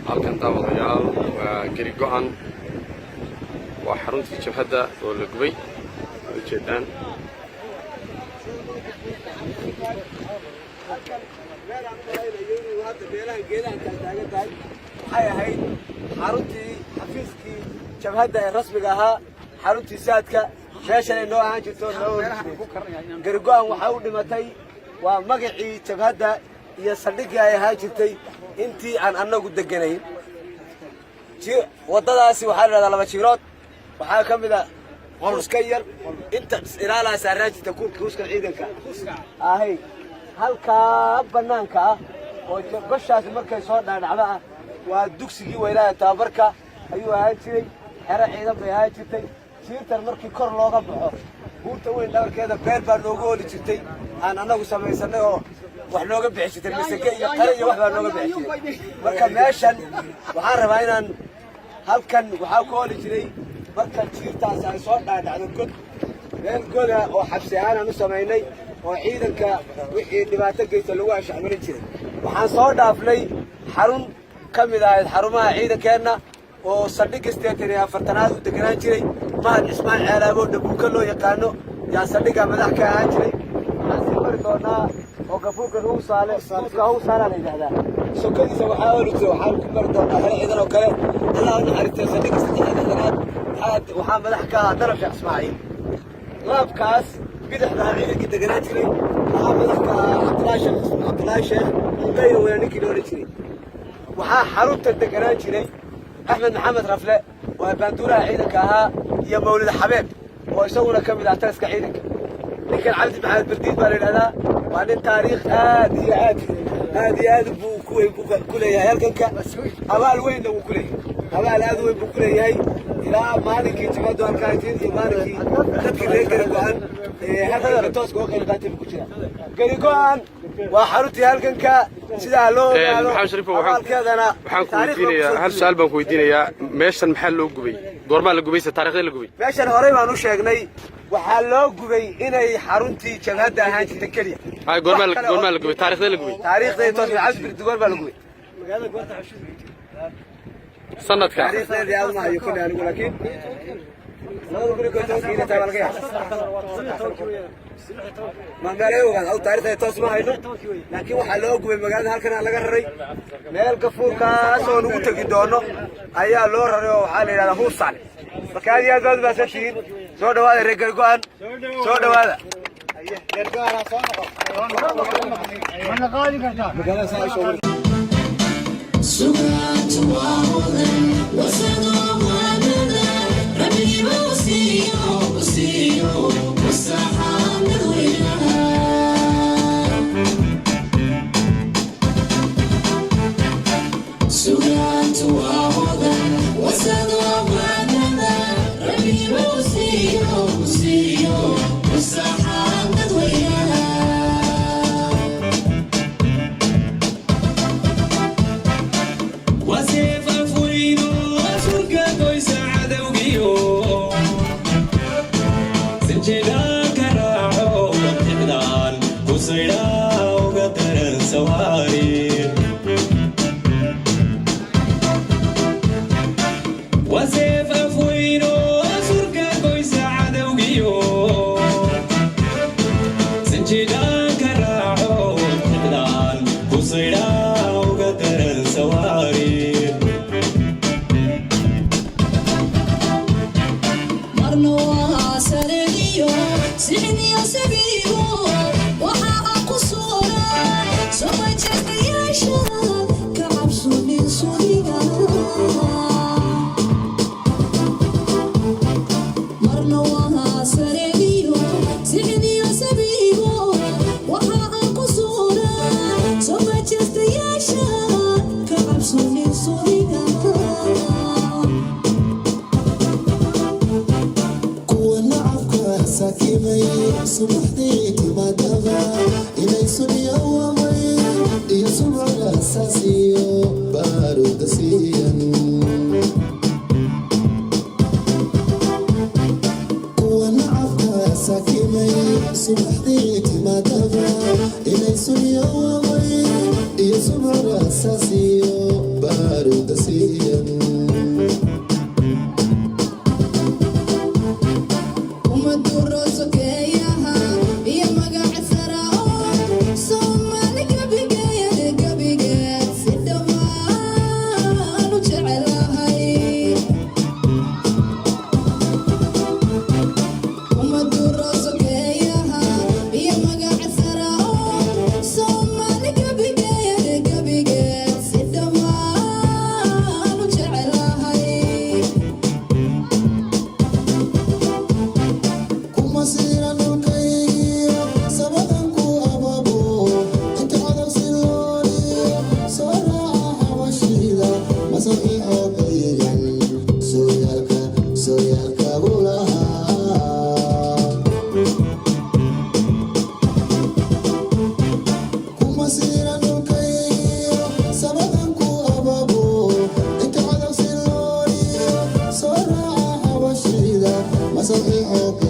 halkan daawadayaal waa gari go'an waa xaruntii jabhadda oo la gubay ujeedaan waxay ahayd xaruntii xafiiskii jabhadda ee rasmiga ahaa xaruntii saadka meeshan ay noo ahaan jirto gari go'an waxaa u dhimatay waa magacii jabhadda iyo saldhiggii ay ahaan jirtay intii aan annagu deganayn waddadaasi waxaa la yidhahdaa laba jirood waxaa ka mid a kuuska yar inta ilaalaa saaraan jirta kuuska ciidanka ahay halkaa bannaanka ah oo bashaasi markay soo dhaadhacdo ah waa dugsigii weynaaha tababarka ayuu ahaan jiray xero ciidan bay ahaan jirtay jiirtan markii kor looga baxo buurta weyn dhabarkeeda beer baa noogu ooli jirtay aan annagu samaysanay oo wax nooga bixi jirtay masake iyo qare iyo wax baa nooga bixi jiray marka meeshan waxaan rabaa inaan halkan waxaa ku ooli jiray marka jiirtaas ay soo dhaadhacdo god meel goda oo xabsi ahaan aan u samaynay oo ciidanka wixii dhibaato geysta lagu ashacmarin jiray waxaan soo dhaafnay xarun ka mid ahayd xarumaha ciidankeenna oo saldhigga 48aad u deganaan jiray mahad cismaan ceelaabo dhabuuka loo yaqaano yaa saldhigga madax ka ahaan jiray waxaan sii mari doonaa oo gafuurka huuska hawsaalaa la yidhahdaa sokadiisa waxaa ooli jira waxaan ku mari doonaa hore ciidan oo kale allah u naxariistay saldhigga 36aad waxaa madax ka ahaa darab sheekh ismaaciil laabkaas bidixdaa ciidanka deganaan jiray waxaa madax ka ahaa cabdilaahi sheekh mugayna weyna ninkii la odhan jiray waxaa xarunta deganaan jiray axmed maxamed rafle waa baanduulaha ciidanka ahaa iyo mawlid xabeeb oo isaguna ka mid ah taliska ciidanka ninkan cabdi maxamed bardiid baa la yidhahdaa waa nin taariikh aad iyo aad buu ku leeyahay halkanka abaal weynna wuu ku leeyahay abaal aad weyn buu ku leeyahay ilaa maalinkii jabhaddu halkaatiin iyo maalinkii dadkii reer gari go'an halkanka tooska oo qayb qaatay buu ku jira gari go'an waa xaruntii halkanka sidaa loo waxaan hal su'aal baan ku weydiinayaa meeshan maxaa loo gubay goormaa la gubay taariikhda la gubay meeshan horey baan u sheegnay waxaa loo gubay inay xaruntii jabhadda ahaan jirtay keliya goormaa la gubay taariikhda la gubay taariikhda toos cabdi birdi goor baa la gubay sanadka taariikhdeedii aad ma hayo kulli anigu laakiin ما ماليه أو تاريخ تصميم هينو لكن وحلو قبل مجال هالكنا على جرري مال كفور كاس ونقول تجدونه أيه لور هذا حالي هذا هو صار فكان يا جود بس شيء صور هذا رجال قان صور هذا أيه رجال أنا قاعد كذا مجال ساي شغل سكرت وعودة وسلام وعدنا ربي بوسيو والسحاب نضويها سكرت وعودة وسلام وعدنا ربي بوسيو والسحاب نضويها subaxdii timaadaba inay sunyawamay iyo sumara asaasiyo baaruda siiyan Okay.